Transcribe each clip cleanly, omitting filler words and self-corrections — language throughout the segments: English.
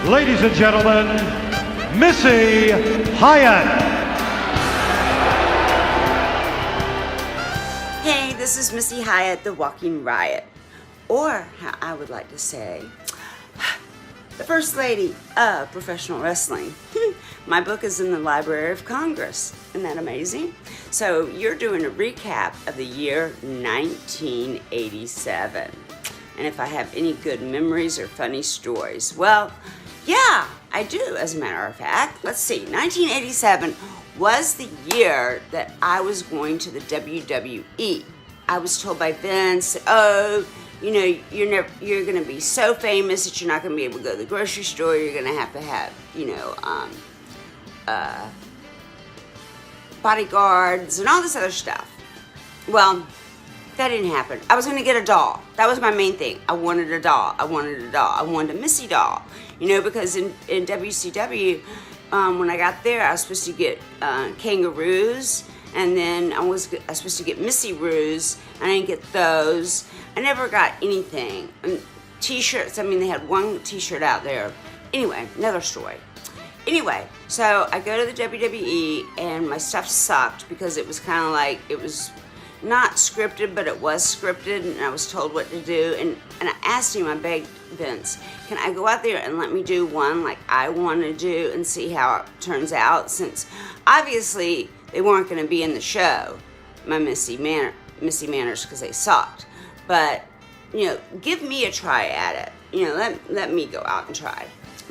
Ladies and gentlemen, Missy Hyatt. Hey, this is Missy Hyatt, the Walking Riot, or how I would like to say, the First Lady of Professional Wrestling. My book is in the Library of Congress. Isn't that amazing? So you're doing a recap of the year 1987. And if I have any good memories or funny stories. Well, yeah, I do, as a matter of fact. Let's see, 1987 was the year that I was going to the WWE. I was told by Vince, oh, you know, you're gonna be so famous that you're not gonna be able to go to the grocery store. You're gonna have, you know, bodyguards and all this other stuff. Well, that didn't happen. I was gonna get a doll. That was my main thing. I wanted a doll. I wanted a Missy doll. You know, because in WCW, when I got there, I was supposed to get kangaroos, and then I was supposed to get Missy roos. I didn't get those. I never got anything. And t-shirts, I mean, they had one t-shirt out there. Anyway, another story. Anyway, so I go to the WWE, and my stuff sucked because it was kind of like, it was not scripted, but it was scripted, and I was told what to do. And I asked him, I begged Vince, can I go out there and let me do one like I want to do and see how it turns out? Since obviously they weren't going to be in the show, my Missy Manors, because they sucked. But, you know, give me a try at it. You know, let me go out and try.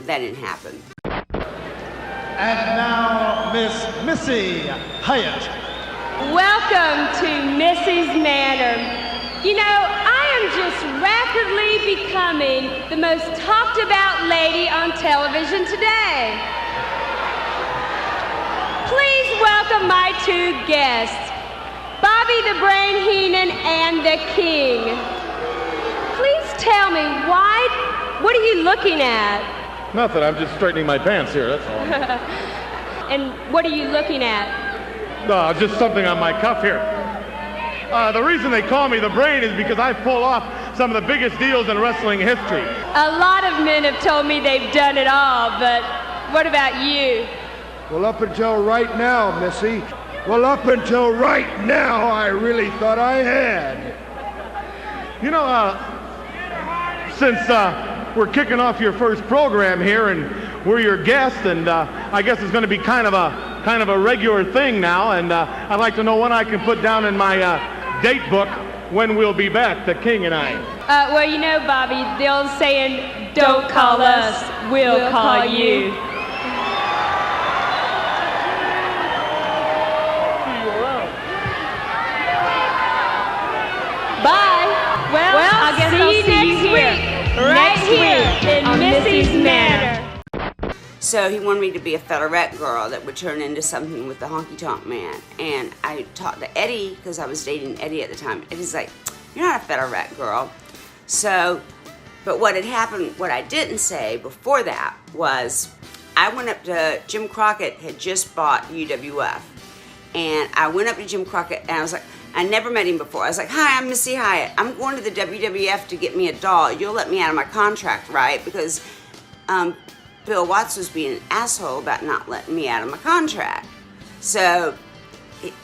That didn't happen. And now, Miss Missy Hyatt. Welcome to Missy's Manor. You know, I am just rapidly becoming the most talked about lady on television today. Please welcome my two guests, Bobby the Brain Heenan and the King. Please tell me, what are you looking at? Nothing, I'm just straightening my pants here, that's all. And what are you looking at? Just something on my cuff here. The reason they call me the Brain is because I pull off some of the biggest deals in wrestling history. A lot of men have told me they've done it all, but what about you? Well, up until right now, Missy. Well, up until right now, I really thought I had. You know, since we're kicking off your first program here, and we're your guest, and I guess it's going to be kind of a regular thing now, and I'd like to know when I can put down in my date book when we'll be back, the King and I. Well, you know, Bobby, the old saying, don't call us, we'll call you. Bye. Well, I guess I'll see you next week, right here in Missy's Manor. So he wanted me to be a featherette girl that would turn into something with the honky-tonk man. And I talked to Eddie, because I was dating Eddie at the time. Eddie's like, you're not a featherette girl. So, but what had happened, what I didn't say before that was, I went up to, Jim Crockett had just bought UWF. And I went up to Jim Crockett, and I was like, I never met him before. I was like, hi, I'm Missy Hyatt. I'm going to the WWF to get me a doll. You'll let me out of my contract, right? Because Bill Watts was being an asshole about not letting me out of my contract. So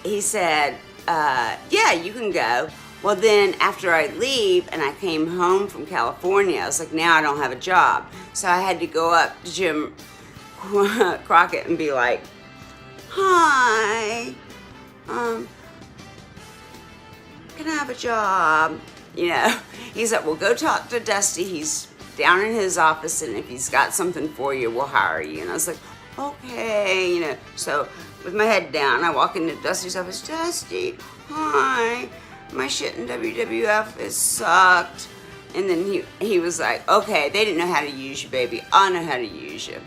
he said, yeah, you can go. Well, then after I leave and I came home from California, I was like, now I don't have a job. So I had to go up to Jim Crockett and be like, hi, can I have a job? You know, he's like, well, go talk to Dusty. He's down in his office, and if he's got something for you, we'll hire you. And I was like, okay, you know. So with my head down, I walk into Dusty's office. Dusty, hi, my shit in WWF is sucked. And then he was like, okay, they didn't know how to use you, baby. I know how to use you.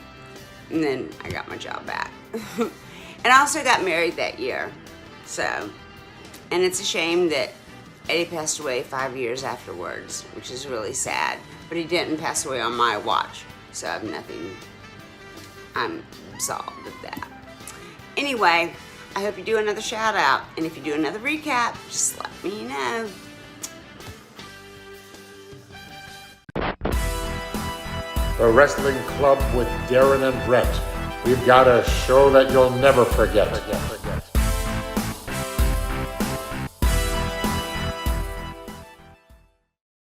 And then I got my job back. And I also got married that year. So, and it's a shame that Eddie passed away 5 years afterwards, which is really sad. But he didn't pass away on my watch, so I have nothing. I'm absolved of that. Anyway, I hope you do another shout out, and if you do another recap, just let me know. the Wrestling Club with Darren and Brett. We've got a show that you'll never forget.